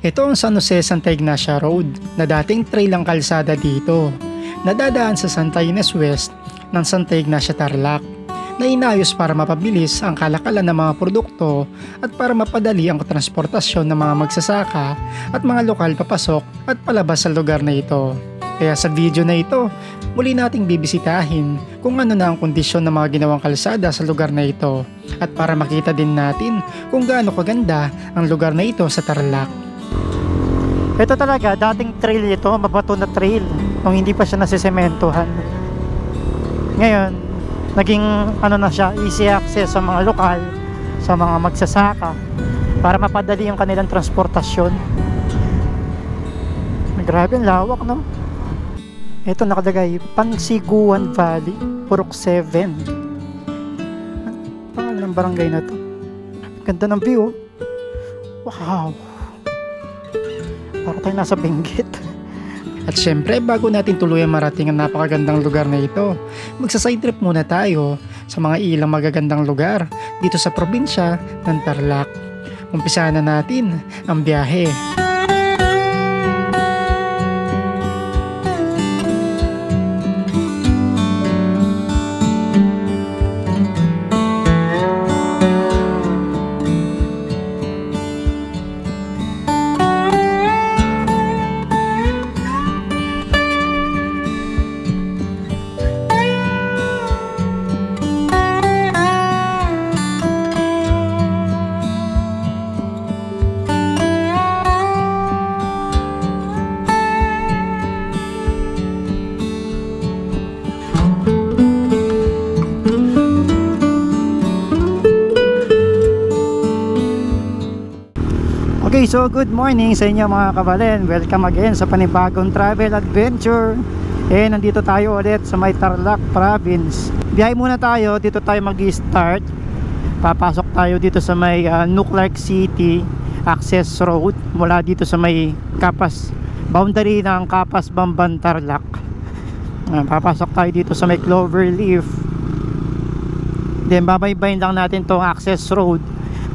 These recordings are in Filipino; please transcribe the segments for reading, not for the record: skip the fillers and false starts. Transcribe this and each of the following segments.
Ito ang San Jose Santa Ignacia Road na dating trail ang kalsada dito. Nadadaan sa Santa Ines West ng Santa Ignacia Tarlac na inayos para mapabilis ang kalakalan ng mga produkto at para mapadali ang transportasyon ng mga magsasaka at mga lokal papasok at palabas sa lugar na ito. Kaya sa video na ito, muli nating bibisitahin kung ano na ang kondisyon ng mga ginawang kalsada sa lugar na ito at para makita din natin kung gaano kaganda ang lugar na ito sa Tarlac. Ito talaga, dating trail ito, mabato na trail nung hindi pa siya nasisementohan. Ngayon, naging ano na siya, easy access sa mga lokal, sa mga magsasaka para mapadali yung kanilang transportasyon. Grabe ang lawak, no? Ito nakalagay, Pansiguan Valley, Purok 7. Pangalan ng barangay na to. Ganda ng view. Wow! Para tayo nasa Benguet. At syempre, bago natin tuluyan marating ang napakagandang lugar na ito, magsa-side trip muna tayo sa mga ilang magagandang lugar dito sa probinsya ng Tarlac. Umpisahan na natin ang biyahe. Okay, so good morning sa inyo mga kabalen. Welcome again sa panibagong travel adventure. Nandito tayo ulit sa may Tarlac Province. Biyahe muna tayo, dito tayo mag-start. Papasok tayo dito sa may Nuclark City Access Road mula dito sa may Capas, boundary ng Capas, Bamban, Tarlac. Papasok tayo dito sa may Cloverleaf. Then babaybayin lang natin tong access road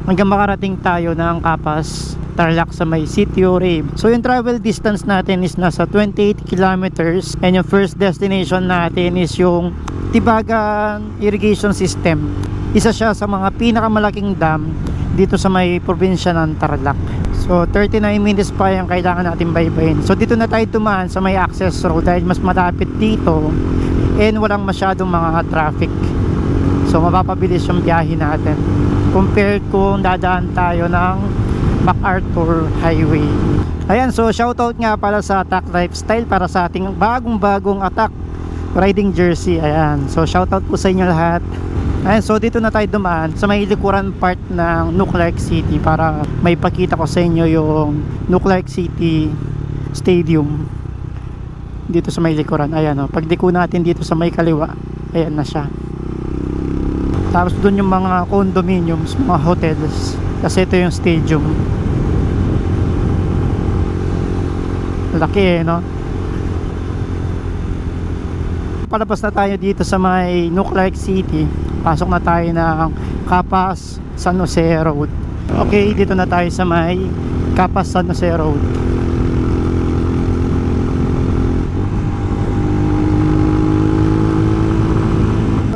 hanggang makarating tayo ng Capas, Tarlac sa may Sitio Rave. So yung travel distance natin is nasa 28 kilometers and yung first destination natin is yung Tibagan Irrigation System. Isa siya sa mga pinakamalaking dam dito sa may probinsya ng Tarlac. So 39 minutes pa yung kailangan natin baybayin. So dito na tayo dumaan sa may access road dahil mas malapit dito and walang masyadong mga traffic. So mapapabilis yung biyahe natin compared kung dadaan tayo ng MacArthur Highway. Ayan, so shoutout nga para sa Attack Lifestyle para sa ating bagong Attack riding jersey. Ayan, so shoutout po sa inyo lahat. Ayan, so dito na tayo dumaan sa may likuran part ng Nuclark City para may pakita ko sa inyo yung Nuclark City Stadium dito sa may likuran. Ayan, pag diko natin dito sa may kaliwa, ayan na siya. Tapos doon yung mga condominiums, mga hotels, kasi ito yung stadium. Laki no? Palabas na tayo dito sa may Nuclark City. Pasok na tayo ng Capas, San Jose Road. Okay, dito na tayo sa may Capas, San Jose Road.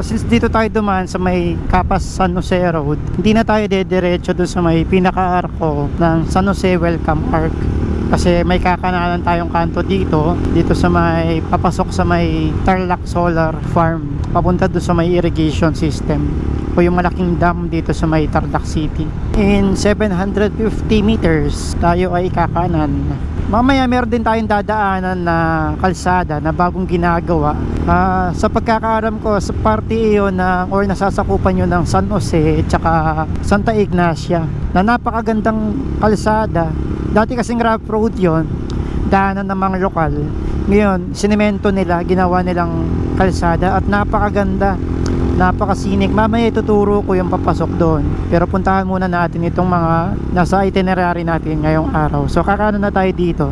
Since dito tayo dumaan sa may Capas, San Jose Road, hindi na tayo dediretso doon sa may pinaka-arko ng San Jose Welcome Arc kasi may kakanalan tayong kanto dito sa may papasok sa may Tarlac Solar Farm papunta doon sa may irrigation system o yung malaking dam dito sa may Tarlac City. In 750 meters tayo ay kakanan. Mamaya meron din tayong dadaanan na kalsada na bagong ginagawa. Sa pagkakaalam ko, sa parte iyon or nasasakupan yun ng San Jose at saka Santa Ignacia na napakagandang kalsada. Dati kasing rough road yon, daanan ng mga lokal. Ngayon, sinemento nila, ginawa nilang kalsada at napakaganda, napakasinik. Mamaya ituturo ko yung papasok doon. Pero puntahan muna natin itong mga nasa itinerary natin ngayong araw. So kakano na tayo dito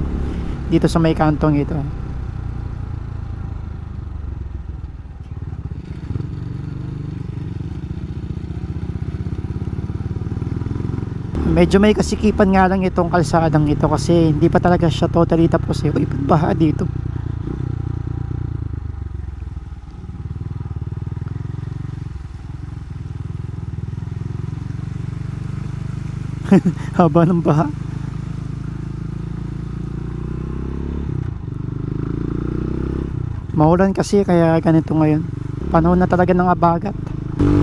sa may kantong ito. Medyo may kasikipan nga lang itong kalsadang ito kasi hindi pa talaga siya totally tapos eh. Ipit baha dito. Haba ng baha. Maulan kasi kaya ganito ngayon. Panahon na talaga ng abagat.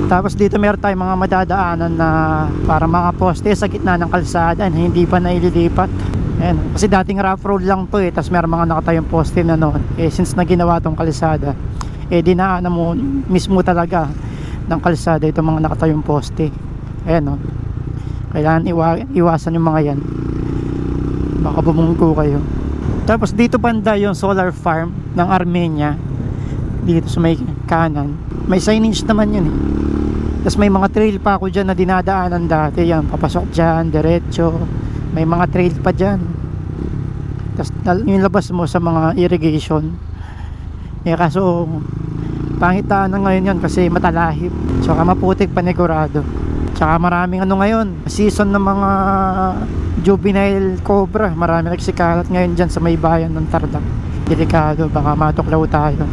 Tapos dito meron tayong mga madadaanan na para mga poste sa gitna ng kalsada na hindi pa naililipat. Ayan. Kasi dating rough road lang to eh. Tapos meron mga nakatayong poste na noon. Eh since na ginawa tong kalsada, eh dinaanan mo mismo talaga ng kalsada itong mga nakatayong poste. Ayan o. Kailangan iwasan yung mga yan. Baka bumungko kayo. Tapos dito banda yung solar farm ng Armenia. Dito sa may kanan. May signage naman yun eh. Tapos may mga trail pa ako dyan na dinadaanan dati. Yan, papasok dyan, diretso. May mga trail pa dyan. Tapos yung labas mo sa mga irrigation. Eh kaso pangitaan na ngayon yun kasi matalahib. Tsaka maputik panigurado. Tsaka maraming ano ngayon, season ng mga juvenile cobra. Marami nagsikalat ngayon dyan sa may bayan ng Tarlac. Delikado, baka matuklaw tayo.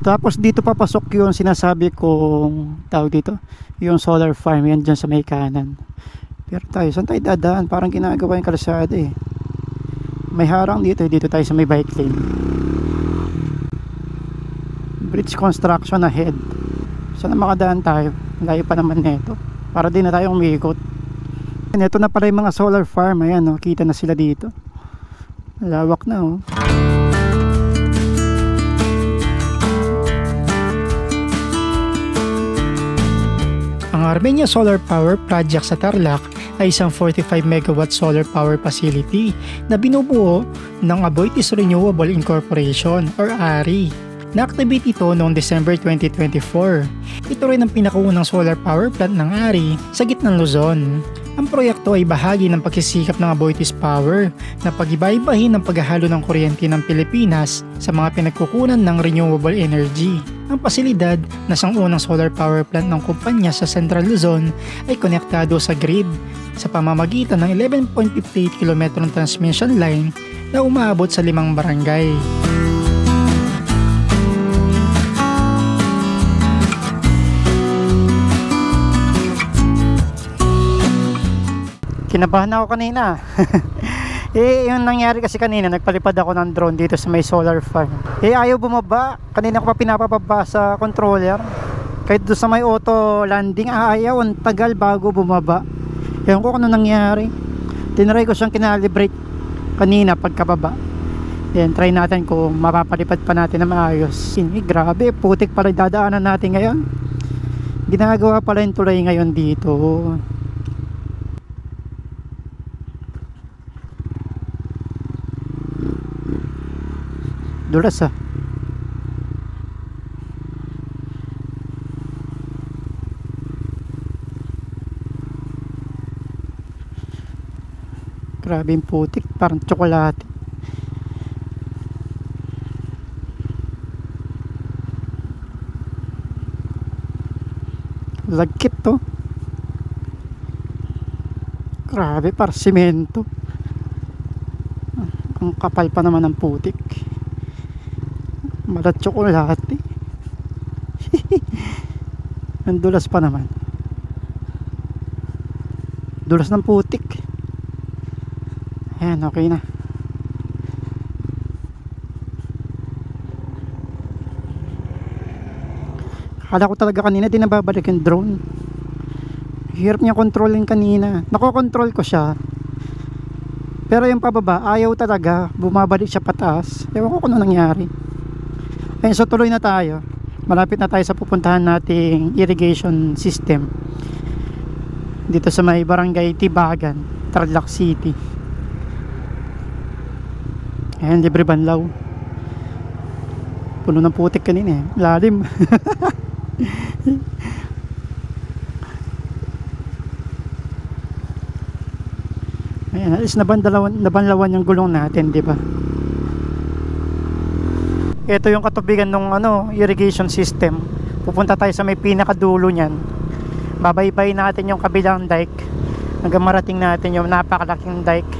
Tapos dito papasok yung sinasabi kong tawag dito, yung solar farm yan dyan sa may kanan. Pero tayo, saan tayo dadaan? Parang ginagawa yung kalsada eh. May harang dito, dito tayo sa may bike lane. Bridge construction ahead. Saan na makadaan tayo? Layo pa naman nito. Para din na tayo umikot. Ito na pala yung mga solar farm. Ayan, oh, kita na sila dito. Lawak na oh. Ang Armenia Solar Power Project sa Tarlac ay isang 45 megawatt solar power facility na binubuo ng Aboitiz Renewable Incorporation or ARI. Na-activate ito noong December 2024. Ito rin ang pinakaunang solar power plant ng ARI sa gitnang Luzon. Ang proyekto ay bahagi ng pagsisikap ng Aboitiz Power na pag-iba-ibahin ng paghahalo ng kuryente ng Pilipinas sa mga pinagkukunan ng renewable energy. Ang pasilidad na sangunang solar power plant ng kumpanya sa Central Luzon ay konektado sa grid sa pamamagitan ng 11.58 km transmission line na umaabot sa 5 barangay. Kinabahan ako kanina. Eh, yung nangyari kasi kanina, nagpalipad ako ng drone dito sa may solar farm. Eh, ayaw bumaba. Kanina ko pa pinapababa sa controller. Kahit doon sa may auto landing, ayaw. Ang tagal bago bumaba. Ewan ko kung ano nangyari. Tinry ko siyang kinalibrate kanina pagkababa. Yan, try natin kung mapapalipad pa natin na maayos. Eh, grabe, putik pala dadaanan natin ngayon. Ginagawa pala yung tulay ngayon dito. Dulas ah. Grabe yung putik, parang tsokolate. Lagkit to. Grabe, parang simento. Ang kapal pa naman ng putik. Malat tsokolate. Ang dulas pa naman. Dulas ng putik. Ayan, okay na. Akala ko talaga kanina di nababalik yung drone. Hirap niya kontrolin kanina. Nakokontrol ko siya. Pero yung pababa, ayaw talaga. Bumabalik siya pataas. Ewan ko kung ano nangyari. Ayun, so tuloy na tayo. Malapit na tayo sa pupuntahan nating irrigation system. Dito sa may barangay Tibagan, Tarlac City. Ayan, libre banlaw. Puno ng putik kanina eh. Lalim. Ayan, alis nabanlawan yung gulong natin, di ba? Ito yung katubigan ng irrigation system. Pupunta tayo sa may pinakadulo niyan. Babaybay natin yung kabilang dike hanggang marating natin yung napakalaking dike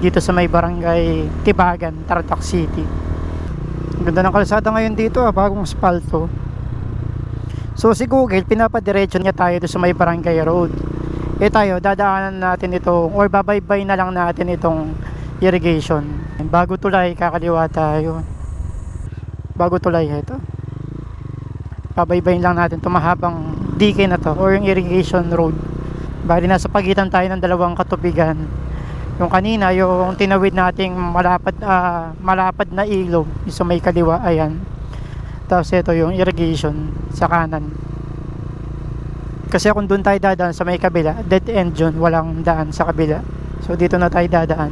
dito sa may barangay Tibagan, Tarlac City. Ang ganda ng kalsada ngayon dito, bagong asfalto. So si Google, pinapadiretso niya tayo sa may barangay road. Tayo, dadaanan natin itong, or babaybay na lang natin itong irrigation. Bago tulay, kakaliwa tayo. Bago tulay, ito. Babaybayin lang natin itong mahabang dike na to, or yung irrigation road. Bali, nasa pagitan tayo ng dalawang katubigan. Yung kanina, yung tinawid nating malapad na ilog, yung may kaliwa, ayan. Tapos ito yung irrigation sa kanan. Kasi kung doon tayo dadaan sa may kabila, dead end yun, walang daan sa kabila. So dito na tayo dadaan.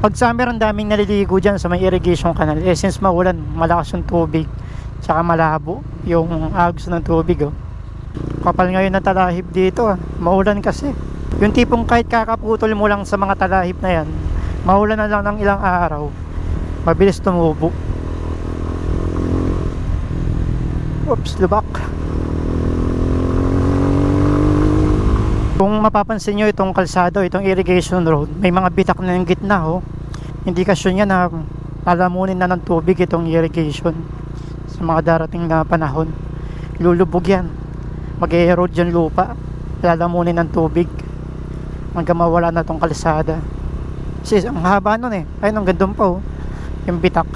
Pag summer, ang daming naliligo dyan sa may irrigation canal. Since maulan, malakas yung tubig, tsaka malabo yung agos ng tubig. Kapal ngayon na talahib dito, maulan kasi. Yung tipong kahit kakaputol mo lang sa mga talahib na yan, maulan na lang ng ilang araw, mabilis tumubo. Oops, lubak. Kung mapapansin nyo itong kalsado, itong irrigation road, may mga bitak na yung gitna. Indikasyon yan na lalamunin na ng tubig itong irrigation sa mga darating na panahon. Lulubog yan, mag-erode yung lupa, lalamunin ng tubig hanggang mawala na itong kalsada. Kasi ang haba nun ayun, ang gandun pa yung bitak.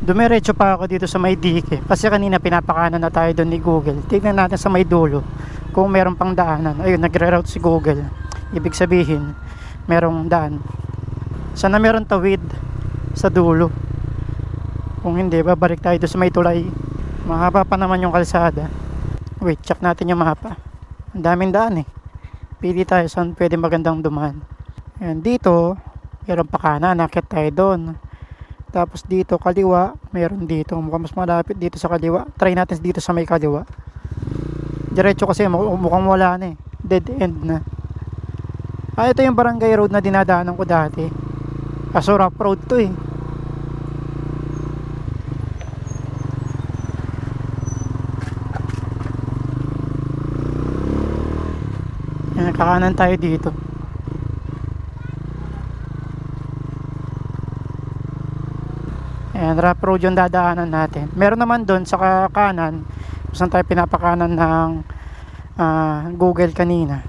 Dumiretso pa ako dito sa may dike kasi kanina pinapakanan na tayo doon ni Google. Tignan natin sa may dulo kung meron pang daanan. Ayun, nagre-route si Google, ibig sabihin merong daan. Sana meron tawid sa dulo. Kung hindi, babalik tayo doon sa may tulay. Mahaba pa naman yung kalsada. Wait, check natin yung mapa. Ang daming daan pili tayo saan pwede magandang dumaan. Ayan, dito meron pa kanan, nakit tayo doon. Tapos dito kaliwa, meron dito, mukhang mas malapit dito sa kaliwa. Try natin dito sa may kaliwa. Diretso kasi mukhang wala na dead end na. Ito yung barangay road na dinadaanan ko dati. Kaso rough road to Kakanan tayo dito. Ayan, rough road yung dadaanan natin. Meron naman doon sa kanan, saan tayo pinapakanan ng Google kanina,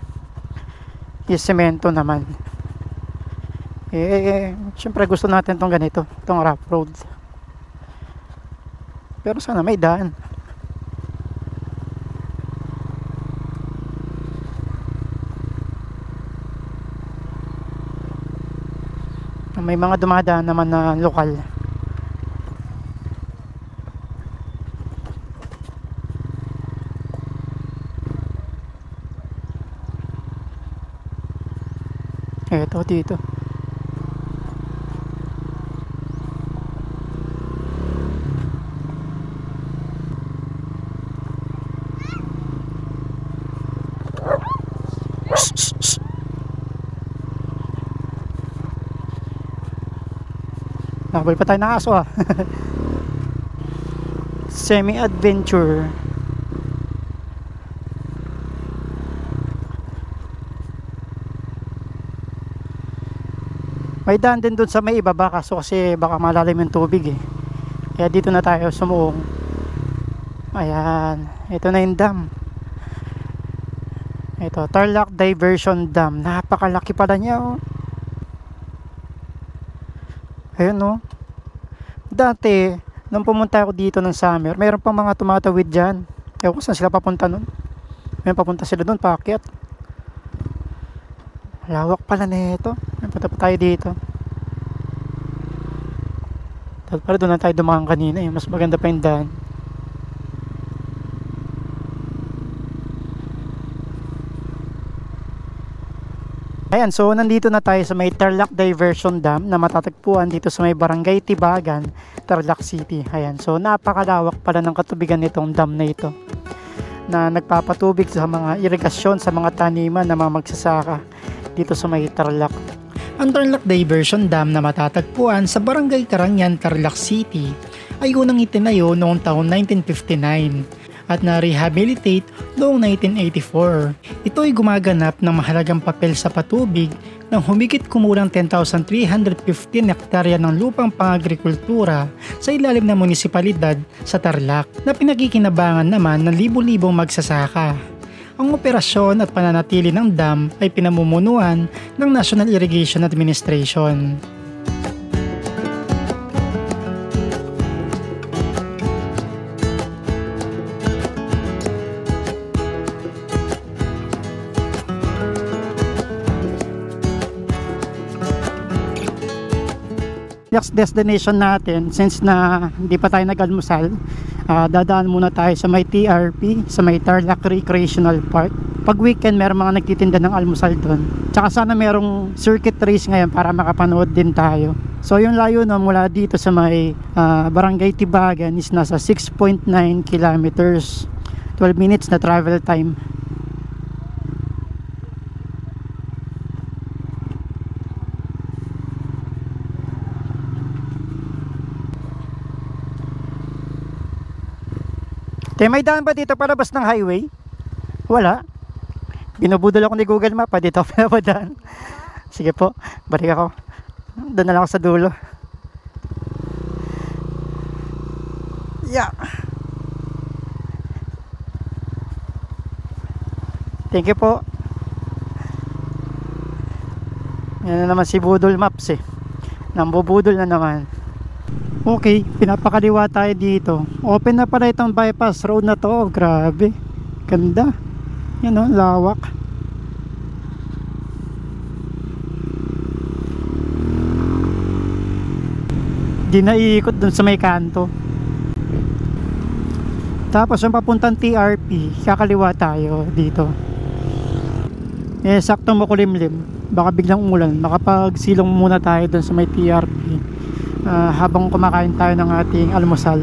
is semento naman. Syempre gusto natin tong ganito, tong rough road. Pero sana may daan. May mga dumadaan naman na lokal. Eto dito. Nakabay pa tayo ng aso Semi-adventure. May daan din doon sa may ibaba kasi baka malalim yung tubig Kaya dito na tayo sumuong. Ayan, ito na yung dam. Ito, Tarlac Diversion Dam. Napakalaki pala niya Ayun Dati, nung pumunta ako dito ng summer, mayroon pang mga tumatawid dyan. Ewan ko saan sila papunta nun. May papunta sila dun, paakyat. Lawak pala nito. Punta pa tayo dito. Tapos pala doon na tayo dumaan kanina Mas maganda pa yung daan. Ayan, so nandito na tayo sa may Tarlac Diversion Dam na matatagpuan dito sa may barangay Tibagan, Tarlac City. Ayan, so napakalawak pala ng katubigan nitong dam na ito na nagpapatubig sa mga irigasyon sa mga taniman na mga magsasaka dito sa may Tarlac. Ang Tarlac Diversion Dam na matatagpuan sa barangay Karangyaan, Tarlac City ay unang itinayo noong taon 1959. at na-rehabilitate noong 1984. Ito ay gumaganap ng mahalagang papel sa patubig ng humigit kumulang 10,315 hektarya ng lupang pang-agrikultura sa ilalim ng munisipalidad sa Tarlac na pinagkikinabangan naman ng libu-libong magsasaka. Ang operasyon at pananatili ng dam ay pinamumunuan ng National Irrigation Administration. Next destination natin, since na hindi pa tayo nag-almusal, dadaan muna tayo sa may TRP, sa may Tarlac Recreational Park. Pag weekend, meron mga nagtitinda ng almusal doon. Tsaka sana merong circuit race ngayon para makapanood din tayo. So yung layo no, mula dito sa may Barangay Tibagan is nasa 6.9 kilometers, 12 minutes na travel time. May daan ba dito palabas ng highway? Wala. Binubudol ako ni Google Map. Dito pa ba daan? Sige po, balik ako. Doon na lang ako sa dulo. Yeah. Thank you po. Yan na naman si Budol Maps eh. Nambubudol na naman. Okay, pinapakaliwa tayo dito. Open na pala itong bypass road na to. Grabe, ganda. Yan o, lawak. Di na iikot dun sa may kanto. Tapos yung papuntang TRP, kakaliwa tayo dito. Saktong makulimlim. Baka biglang umulan. Makapagsilong muna tayo dun sa may TRP. Habang kumakain tayo ng ating almusal.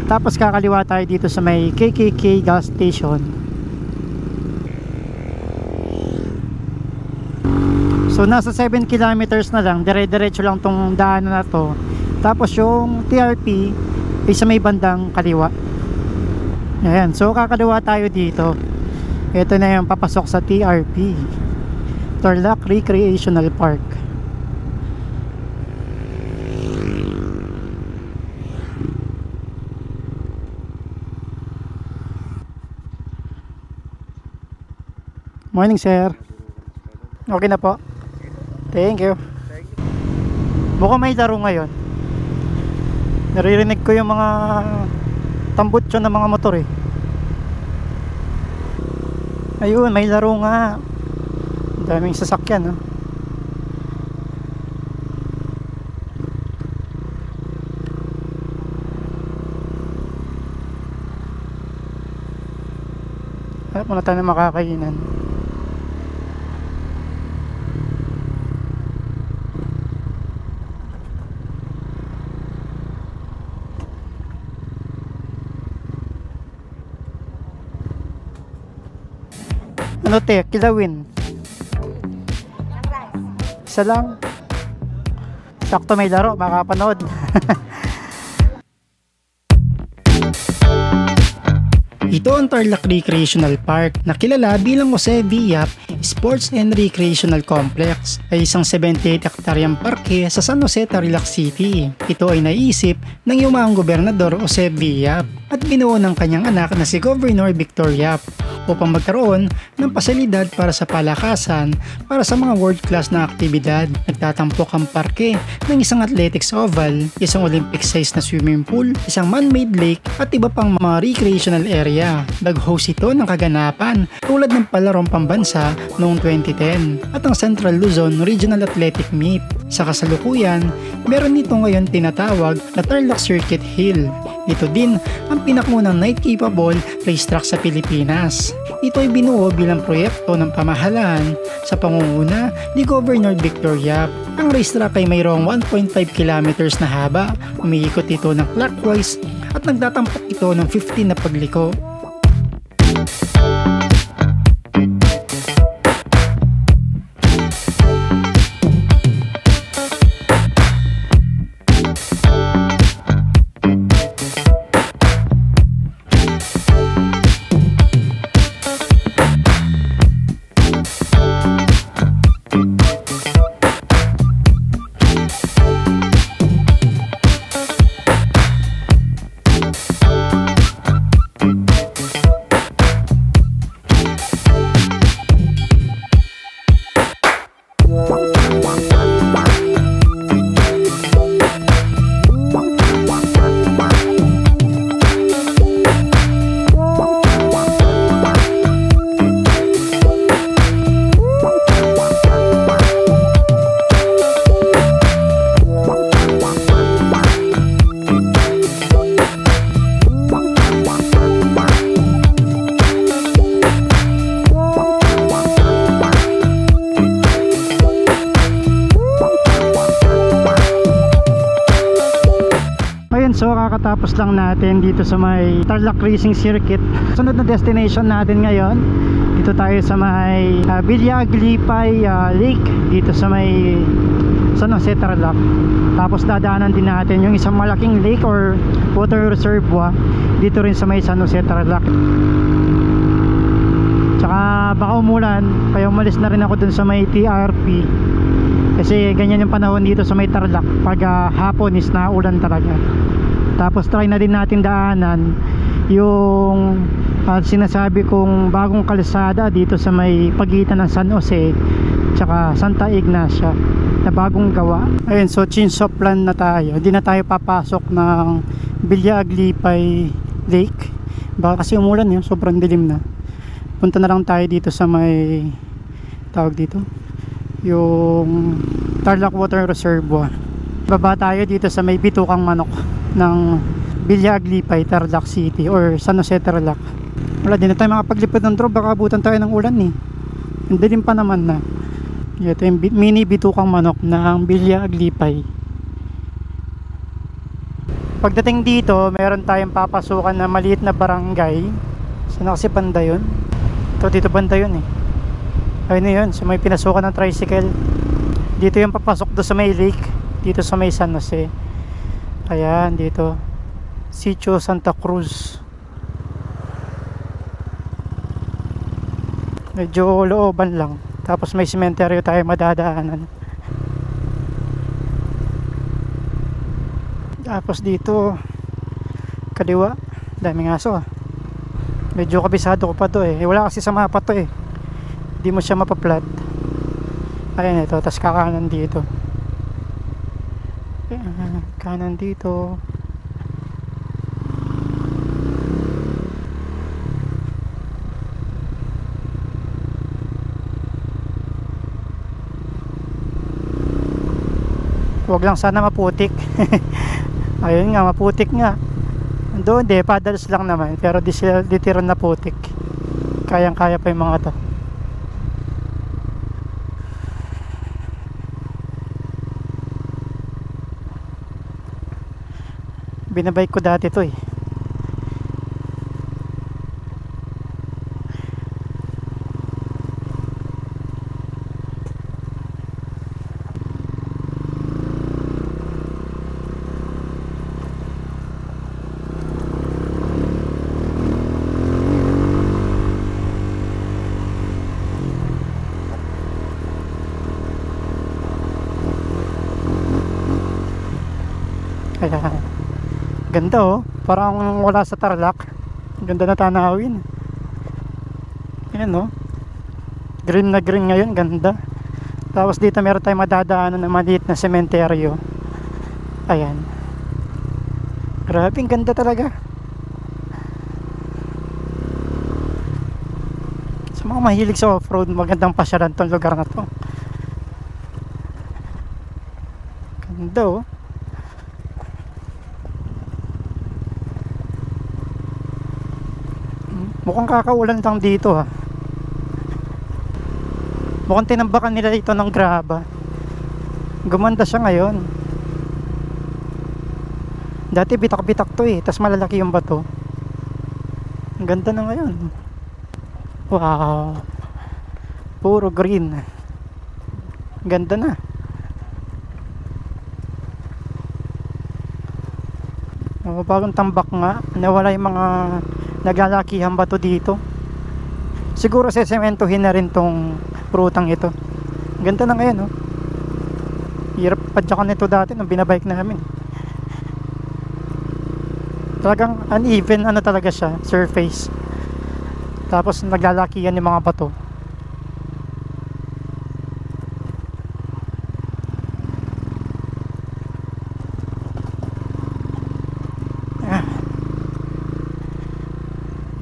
Tapos kakaliwa tayo dito sa may KKK gas station. So nasa 7 kilometers na lang, dire-diretso lang tong daanan na to. Tapos yung TRP ay sa may bandang kaliwa. Ayan, so kakaliwa tayo dito. Ito na yung papasok sa TRP, Tarlac Recreational Park. Morning, sir. Okay na po. Thank you. Mukhang may laro ngayon. Naririnig ko yung mga tambutso ng mga motor eh. Ayun, may laro nga. Daming sasakyan, no? Hanap muna tayo ng makakainan. Ano te? Kilawin? Isa lang. Sakto may laro, makapanood. Ito ang Tarlac Recreational Park na kilala bilang Jose Villap Sports and Recreational Complex ay isang 78 hektaryang parke sa San Jose, Tarlac City. Ito ay naisip ng yumaong gobernador Jose Villap at binuo ng kanyang anak na si Governor Victor Yap upang magkaroon ng pasilidad para sa palakasan para sa mga world-class na aktibidad. Nagtatampok ang parke ng isang athletics oval, isang Olympic size na swimming pool, isang man-made lake at iba pang mga recreational area. Nag-host ito ng kaganapan tulad ng palarong pambansa noong 2010 at ang Central Luzon Regional Athletic Meet. Sa kasalukuyan, meron nito ngayon tinatawag na Tarlac Circuit Hill. Ito din ang pinakunang night-capable racetrack sa Pilipinas. Ito ay binuo bilang proyekto ng pamahalaan sa pangunguna ni Governor Victor Yap. Ang racetrack ay mayroong 1.5 kilometers na haba, umiikot ito ng clockwise at nagtatampok ito ng 15 na pagliko. so kakatapos lang natin dito sa may Tarlac Racing Circuit. Sunod na destination natin ngayon, dito tayo sa may Villa Aglipay Lake, dito sa may San Jose, Tarlac. Tapos dadaanan din natin yung isang malaking lake or water reservoir dito rin sa may San Jose, Tarlac. Tsaka baka umulan, kaya umalis na rin ako dun sa may TRP. Kasi ganyan yung panahon dito sa may Tarlac, pag hapon is naulan talaga. Tapos try na din natin daanan yung sinasabi kong bagong kalsada dito sa may pagitan ng San Jose tsaka Santa Ignacia na bagong gawa. Ayun, so change of plan na tayo. Hindi na tayo papasok ng Villa Aglipay Lake, baka kasi umulan yun, sobrang dilim na. Punta na lang tayo dito sa may tawag dito, yung Tarlac Water Reservoir. Baba tayo dito sa may bitukang manok ng Villa Aglipay, Tarlac City or San Jose, Tarlac. Wala din na tayo makapaglipad ng drone, baka abutan tayo ng ulan eh. Hindi din pa naman na. Ito yung mini bitukang manok ng Villa Aglipay. Pagdating dito, meron tayong papasukan na maliit na barangay. Saan kasi banda yun? Ito, dito banda yun eh. Ayun yun, so may pinasukan ng tricycle. Dito yung papasok do sa may lake, dito sa may San Jose. Ayan, dito Sitio Santa Cruz. Medyo looban lang. Tapos may sementeryo tayo madadaanan. Tapos dito kaliwa, daming aso. Medyo kabisado ko pa to eh. Wala kasi sa mapa to eh. Hindi mo siya mapaplat. Ayan ito, tas kakanan dito. Ayan, kanan dito. Huwag lang sana maputik. Ayun nga, maputik nga. Doon di, paddles lang naman. Pero di sila ditiran na putik. Kayang kaya pa yung mga to. Binabike ko dati to eh. Kaya ganda oh, parang wala sa Tarlac. Ganda na tanawin. Ayan oh, green na green ngayon, ganda. Tapos dito meron tayong madadaanan na maliit na sementeryo. Ayan, grabe, ganda talaga. Sa mga mahilig sa off-road, magandang pasyalan tong lugar na to. Ganda oh. Mukhang kakaulan lang dito ha. Mukhang tinambakan nila ito ng graba. Gumanda siya ngayon. Dati bitak-bitak to eh, tas malalaki yung bato. Ang ganda na ngayon. Wow, puro green. Ganda na. Bagong tambak nga. Nawala yung mga naglalakihan bato dito. Siguro sesementohin na rin tong prutang ito. Ganda na ngayon oh. Hirap padyakan nito dati nung binabike namin. Talagang uneven ano talaga siya, surface. Tapos naglalakihan yung mga bato.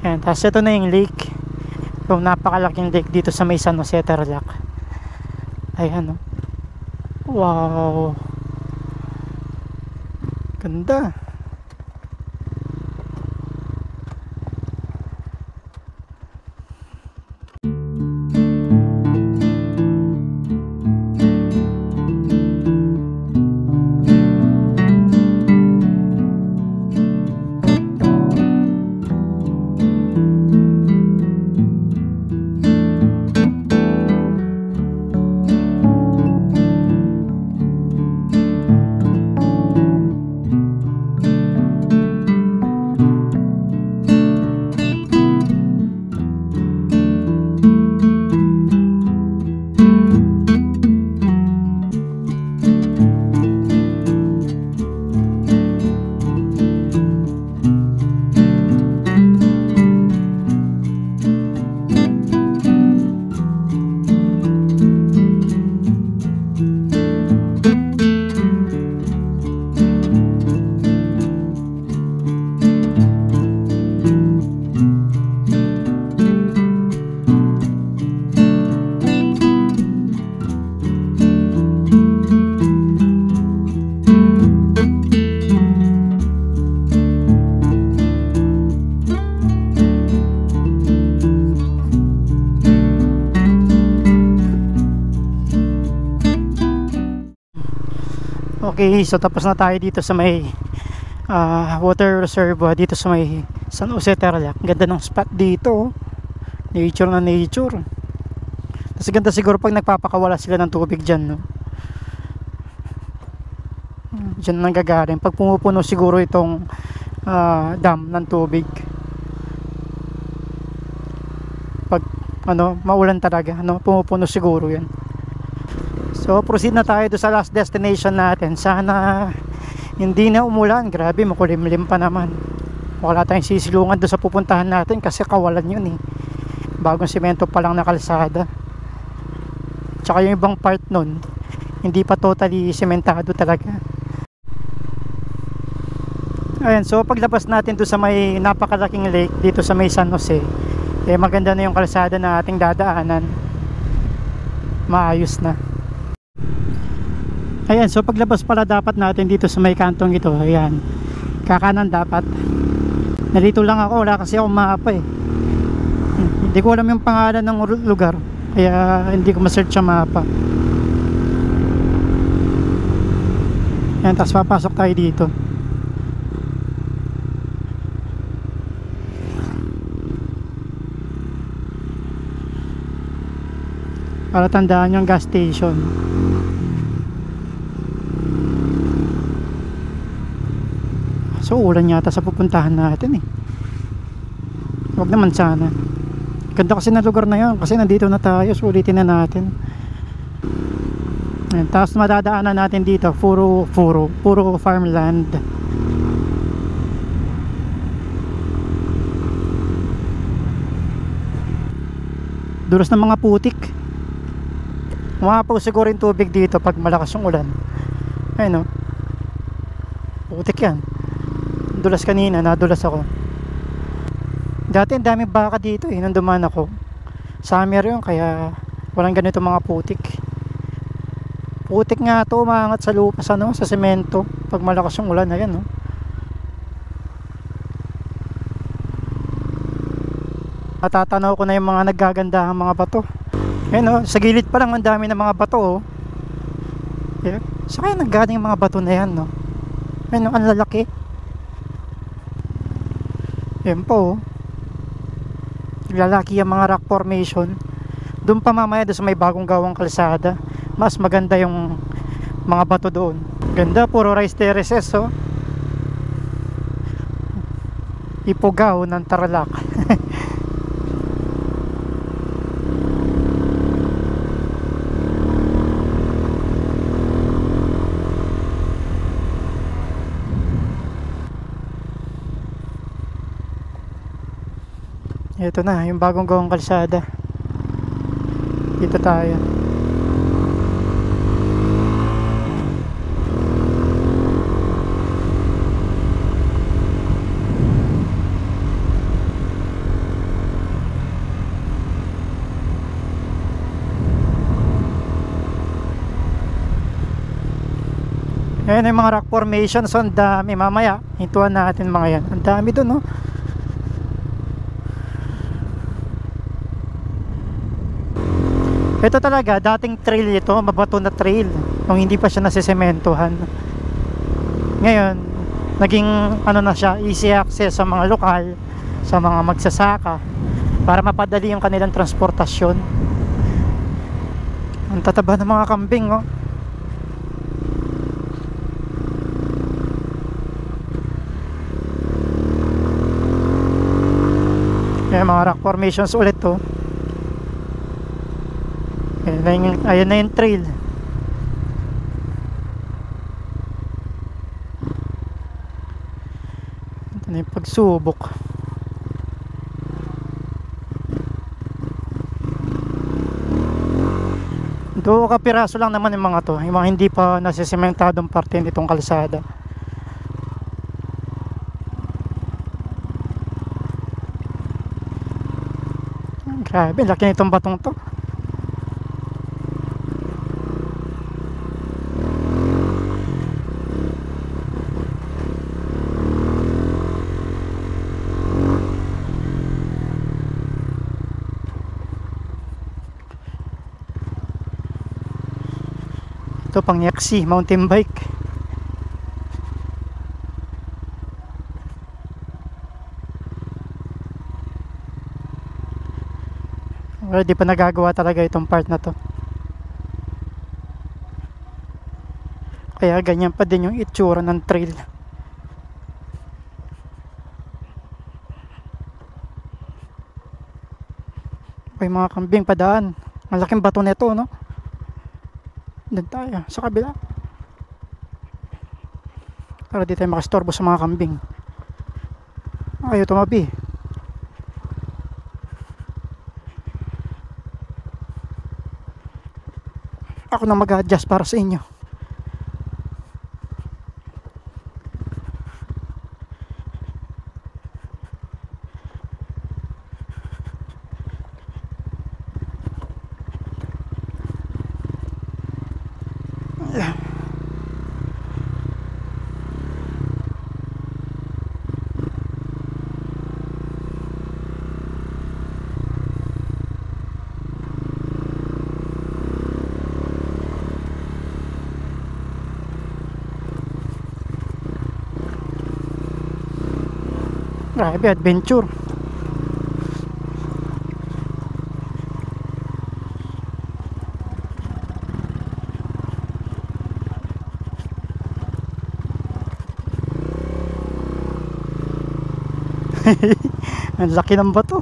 Ayan, tapos ito na yung lake. Yung napakalaking lake dito sa may San Jose, Tarlac. Ayan oh. Wow, ganda. Okay, so tapos na tayo dito sa may water reservoir dito sa may San Jose Tarlac. Ganda ng spot dito, oh. Nature na nature. Tapos ganda siguro pag nagpapakawala sila ng tubig dyan, no? Dyan nanggagaling pag pumupuno siguro itong dam ng tubig. Pag maulan talaga, pumupuno siguro yan. So proceed na tayo do sa last destination natin. Sana hindi na umulan. Grabe, makulimlim pa naman. Wala tayong sisilungan do sa pupuntahan natin kasi kawalan yun eh. Bagong semento pa lang na kalsada. Tsaka yung ibang part nun hindi pa totally sementado talaga. Ayan, so paglabas natin do sa may napakalaking lake dito sa may San Jose, maganda na yung kalsada na ating dadaanan. Maayos na. Ayan, so paglabas pala dapat natin dito sa may kantong ito, ayan, kakanan dapat. Nalito lang ako, wala kasi akong mapa eh. Hindi ko alam yung pangalan ng lugar, kaya hindi ko ma-search sa mapa. Ayan, tapos papasok tayo dito. Para tandaan yung gas station. So ulan yata sa pupuntahan natin eh. Huwag naman sana. Ganda kasi na lugar na yun, kasi nandito na tayo, so ulitin na natin. Ayan, tapos madadaanan natin dito puro farmland. Dulos ng mga putik. Umapaw siguro yung tubig dito pag malakas yung ulan. Ayun, putik yan. Dulas kanina, nadulas ako. Dati ang daming baka dito eh, nung dumaan ako. Summer yun, kaya walang ganito mga putik. Putik nga to, umangat sa lupa, sa semento pag malakas yung ulan. Ayan, Natatanaw ko na yung mga naggagandahang mga bato. Ayan, sa gilid pa lang ang dami ng mga bato, oh. Yeah. Saan kaya nanggaling yung mga bato na yan, no? Ayan, ang lalaki. Yan po, lalaki yung mga rock formation. Doon pa mamaya doon sa may bagong gawang kalsada, mas maganda yung mga bato doon. Ganda, puro rice terraces, oh. Ipugaw ng Tarlac. Ito na, yung bagong gawang kalsada. Dito tayo. Ayan yung mga rock formations. So, ang dami. Mamaya, hintuan natin mga yan. Ang dami dun, no? Ito talaga, dating trail ito, mabato na trail nung hindi pa siya nasisementohan. Ngayon, naging na siya, easy access sa mga lokal, sa mga magsasaka, para mapadali yung kanilang transportasyon. Ang tataba ng mga kambing, oh. Yan, mga rock formations ulit, oh. Ayan na yung trail. Ito na yung pagsubok. Do kapiraso lang naman yung mga to, yung mga hindi pa nasisementadong parte nitong kalsada. Grabe, laki nitong batong to. Ito pang yaksi, mountain bike. Pero di pa nagagawa talaga itong part na to. Kaya ganyan pa din yung itsura ng trail. May mga kambing padaan. Malaking bato nito, no? Doon tayo, sa kabila. Para di tayo makastorbo sa mga kambing. Ayaw tumabi. Ako na mag-adjust para sa inyo. Grabe, adventure. Ang laki ng bato.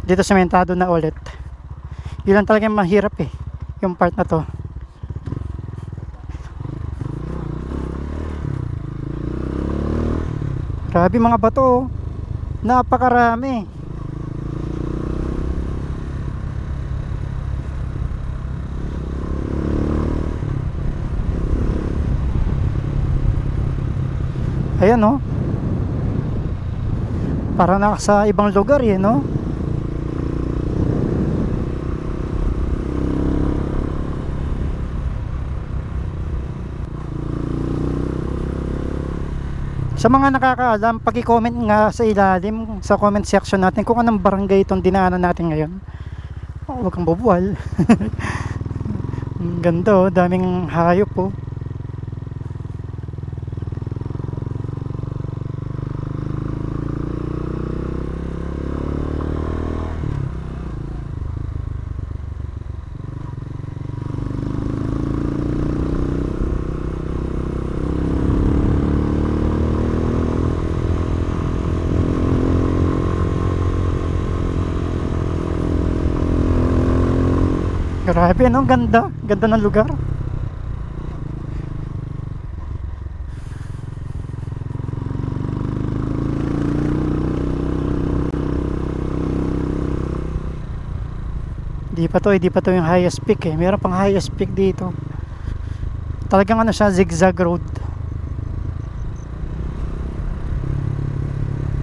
Dito sementado na ulit. Yun lang talaga mahirap eh, yung part na to. Grabe mga bato, napakarami. Ayan, no? Para nasa ibang lugar eh, no? Sa mga nakakaalam, paki-comment nga sa ilalim sa comment section natin kung anong barangay itong dinaanan natin ngayon. Oh, huwag kang bubuwal. Ganda, oh, daming hayop oh. Grabe, no? Ganda. Ganda ng lugar. Di pa to yung highest peak eh. Meron pang highest peak dito. Talagang ano siya, zigzag road.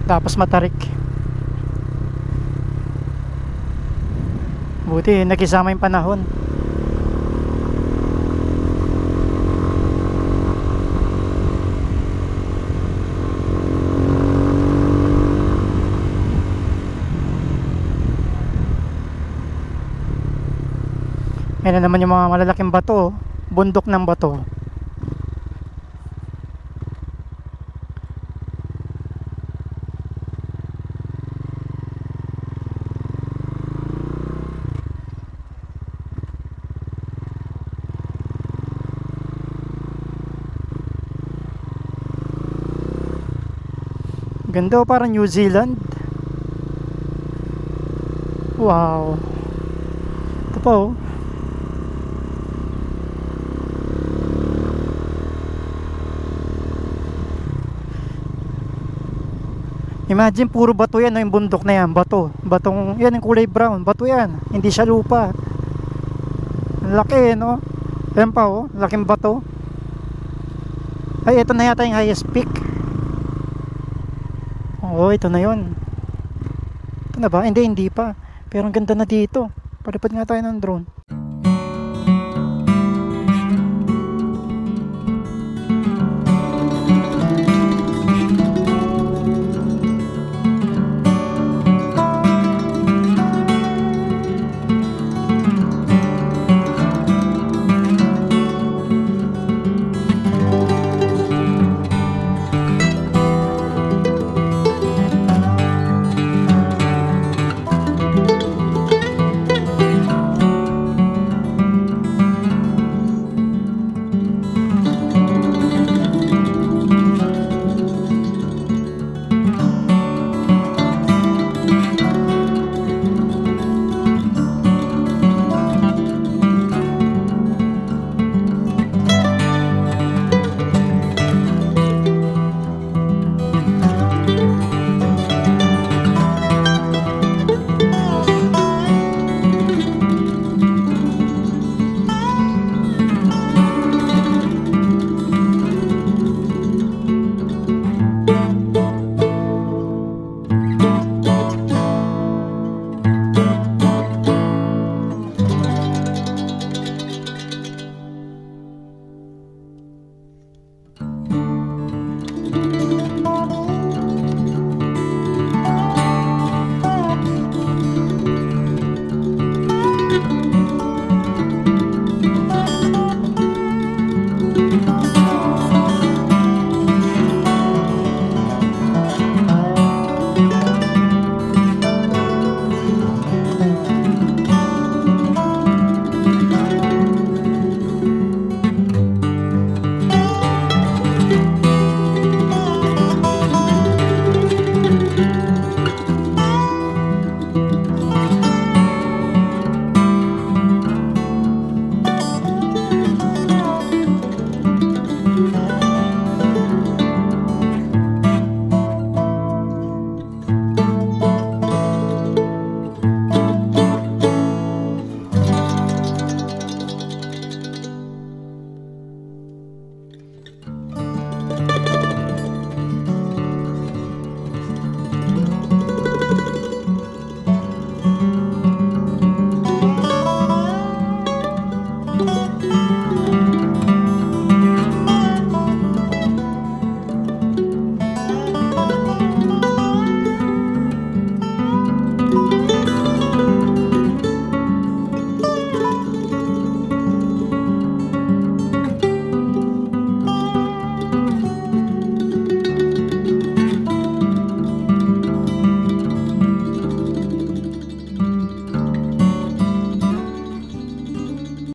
Tapos matarik. Buti, nakisama yung panahon. Ayan na naman yung mga malalaking bato, bundok ng bato. Ganda, parang New Zealand. Wow. Ito pa oh. Imagine puro bato yan, no, yung bundok na yan, bato. Batong, yan yung kulay brown, bato yan. Hindi siya lupa. Laki, no? Yan pa oh, laking bato. Ay, ito na yata yung highest peak. Oo, ito na yun. Ito na ba? Hindi pa. Pero ang ganda na dito. Palipad nga tayo ng drone.